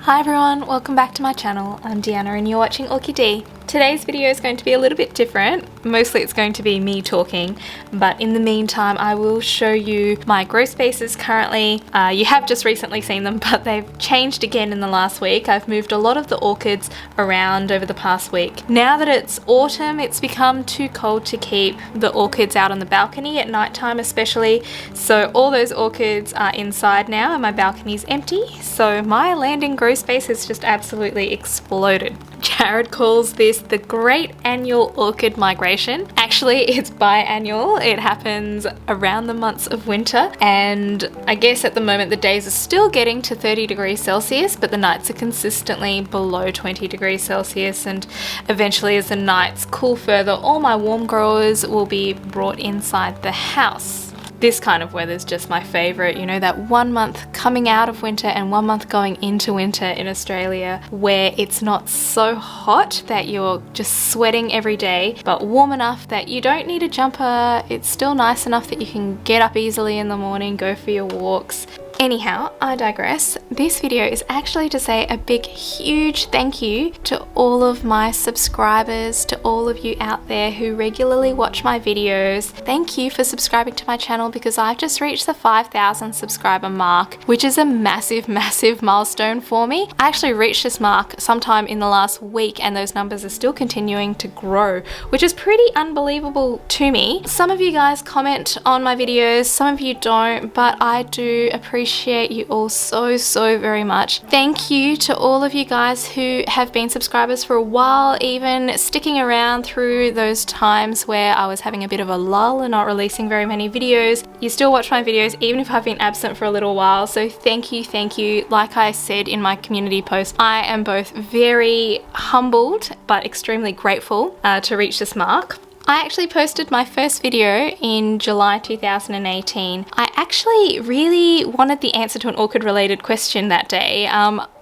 Hi everyone, welcome back to my channel. I'm Deanna and you're watching ORCHID. Today's video is going to be a little bit different. Mostly it's going to be me talking, but in the meantime I will show you my grow spaces currently. You have just recently seen them, but they've changed again in the last week. I've moved a lot of the orchids around over the past week. Now that it's autumn, it's become too cold to keep the orchids out on the balcony at night time especially, so all those orchids are inside now and my balcony's empty, so my landing grow space has just absolutely exploded. Jared calls this the Great Annual Orchid Migration. Actually, it's biannual. It happens around the months of winter, and I guess at the moment the days are still getting to 30 degrees Celsius, but the nights are consistently below 20 degrees Celsius, and eventually as the nights cool further, all my warm growers will be brought inside the house. This kind of weather is just my favourite, you know, that 1 month coming out of winter and 1 month going into winter in Australia where it's not so hot that you're just sweating every day, but warm enough that you don't need a jumper. It's still nice enough that you can get up easily in the morning, go for your walks. Anyhow, I digress. This video is actually to say a big, huge thank you to all of my subscribers, to all of you out there who regularly watch my videos. Thank you for subscribing to my channel because I've just reached the 5,000 subscriber mark, which is a massive, massive milestone for me. I actually reached this mark sometime in the last week and those numbers are still continuing to grow, which is pretty unbelievable to me. Some of you guys comment on my videos, some of you don't, but I do appreciate you all so very much. Thank you to all of you guys who have been subscribers for a while, even sticking around through those times where I was having a bit of a lull and not releasing very many videos. You still watch my videos even if I've been absent for a little while, so thank you, thank you. Like I said in my community post, I am both very humbled but extremely grateful to reach this mark. I actually posted my first video in July 2018. I actually really wanted the answer to an orchid related question that day.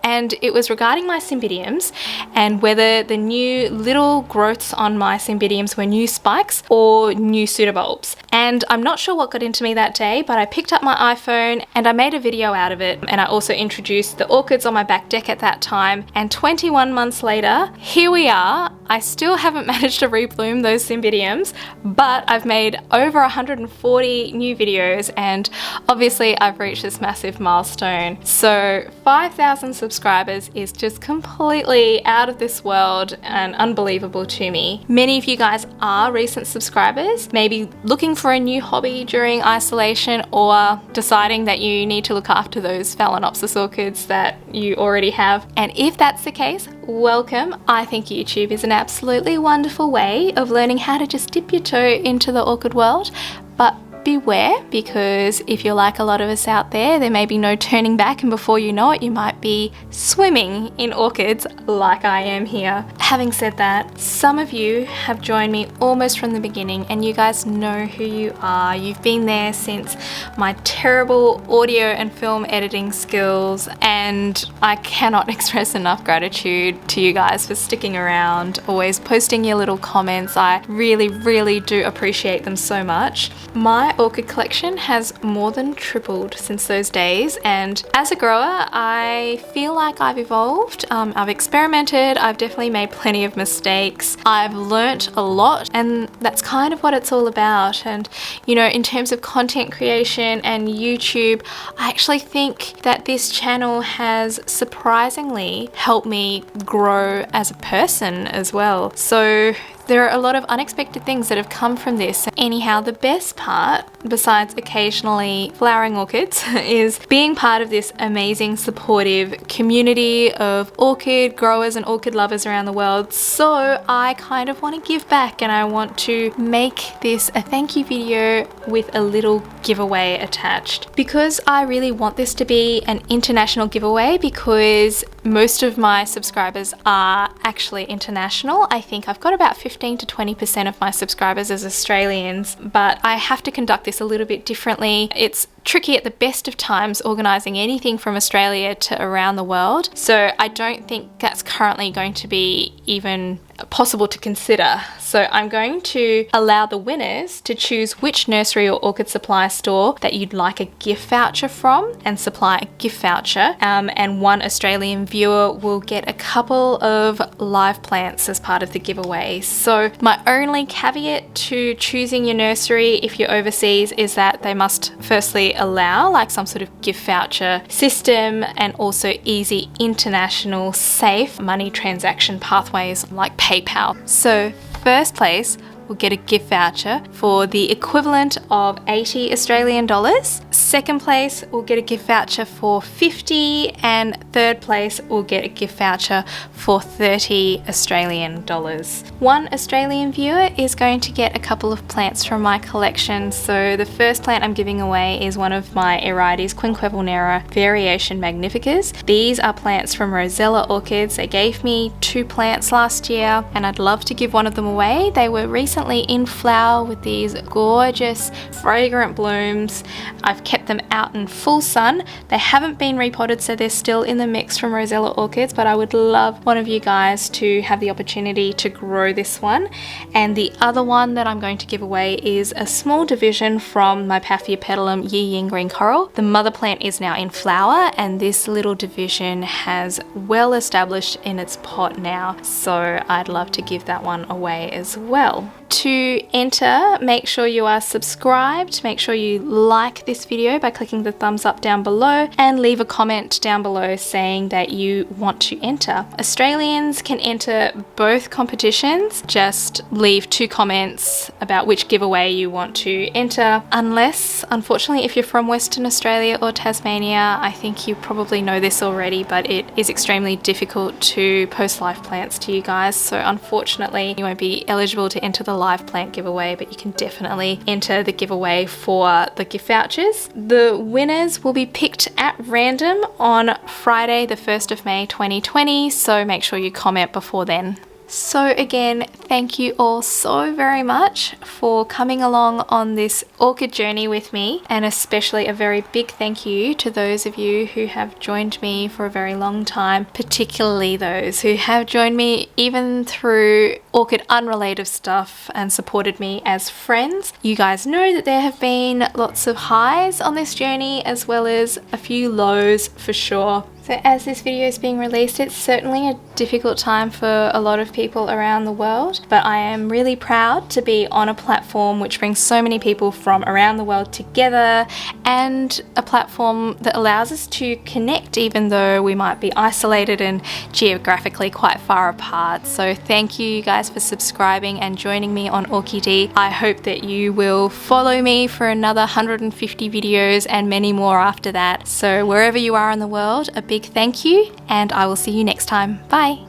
And it was regarding my cymbidiums and whether the new little growths on my cymbidiums were new spikes or new pseudobulbs. And I'm not sure what got into me that day, but I picked up my iPhone and I made a video out of it. And I also introduced the orchids on my back deck at that time. And 21 months later, here we are. I still haven't managed to rebloom those cymbidiums, but I've made over 140 new videos and obviously I've reached this massive milestone. So 5,000 subscribers is just completely out of this world and unbelievable to me. Many of you guys are recent subscribers, maybe looking for a new hobby during isolation or deciding that you need to look after those Phalaenopsis orchids that you already have. And if that's the case, welcome. I think YouTube is an absolutely wonderful way of learning how to just dip your toe into the orchid world, but beware, because if you're like a lot of us out there, there may be no turning back and before you know it, you might be swimming in orchids like I am here. Having said that, some of you have joined me almost from the beginning and you guys know who you are. You've been there since my terrible audio and film editing skills, and I cannot express enough gratitude to you guys for sticking around, always posting your little comments. I really do appreciate them so much. My orchid collection has more than tripled since those days, and as a grower I feel like I've evolved. I've experimented, I've definitely made plenty of mistakes, I've learnt a lot, and that's kind of what it's all about. And you know, in terms of content creation and YouTube, I actually think that this channel has surprisingly helped me grow as a person as well. So there are a lot of unexpected things that have come from this. Anyhow, the best part, besides occasionally flowering orchids, is being part of this amazing supportive community of orchid growers and orchid lovers around the world. So I kind of want to give back and I want to make this a thank you video with a little giveaway attached. Because I really want this to be an international giveaway, because most of my subscribers are actually international. I think I've got about 15 to 20% of my subscribers as Australians, but I have to conduct this a little bit differently. It's tricky at the best of times organising anything from Australia to around the world, so I don't think that's currently going to be even possible to consider. So I'm going to allow the winners to choose which nursery or orchid supply store that you'd like a gift voucher from and supply a gift voucher, and one Australian viewer will get a couple of live plants as part of the giveaway. So my only caveat to choosing your nursery if you're overseas is that they must firstly allow like some sort of gift voucher system and also easy international safe money transaction pathways like PayPal. So first place will get a gift voucher for the equivalent of 80 Australian dollars. Second place will get a gift voucher for 50, and third place will get a gift voucher for 30 Australian dollars. One Australian viewer is going to get a couple of plants from my collection. So the first plant I'm giving away is one of my Aerides quinquevulnera variation magnificas. These are plants from Rosella Orchids. They gave me 2 plants last year and I'd love to give one of them away. They were recently in flower with these gorgeous fragrant blooms. I've kept them out in full sun. They haven't been repotted, so they're still in the mix from Rosella Orchids, but I would love one of you guys to have the opportunity to grow this one. And the other one that I'm going to give away is a small division from my Paphiopedilum Yi-Ying Green Coral. The mother plant is now in flower and this little division has well established in its pot now, so I'd love to give that one away as well. To enter, make sure you are subscribed, make sure you like this video by clicking the thumbs up down below and leave a comment down below saying that you want to enter. Australians can enter both competitions, just leave 2 comments about which giveaway you want to enter, unless, unfortunately, if you're from Western Australia or Tasmania, I think you probably know this already, but it is extremely difficult to post live plants to you guys, so unfortunately you won't be eligible to enter the live plant giveaway, but you can definitely enter the giveaway for the gift vouchers. The winners will be picked at random on Friday the 1st of May 2020, so make sure you comment before then. So again, thank you all so very much for coming along on this orchid journey with me, and especially a very big thank you to those of you who have joined me for a very long time, particularly those who have joined me even through orchid unrelated stuff and supported me as friends. You guys know that there have been lots of highs on this journey as well as a few lows for sure. So as this video is being released, it's certainly a difficult time for a lot of people around the world, but I am really proud to be on a platform which brings so many people from around the world together, and a platform that allows us to connect even though we might be isolated and geographically quite far apart. So thank you guys for subscribing and joining me on ORCHID. I hope that you will follow me for another 150 videos and many more after that. So wherever you are in the world, a big thank you, and I will see you next time. Bye!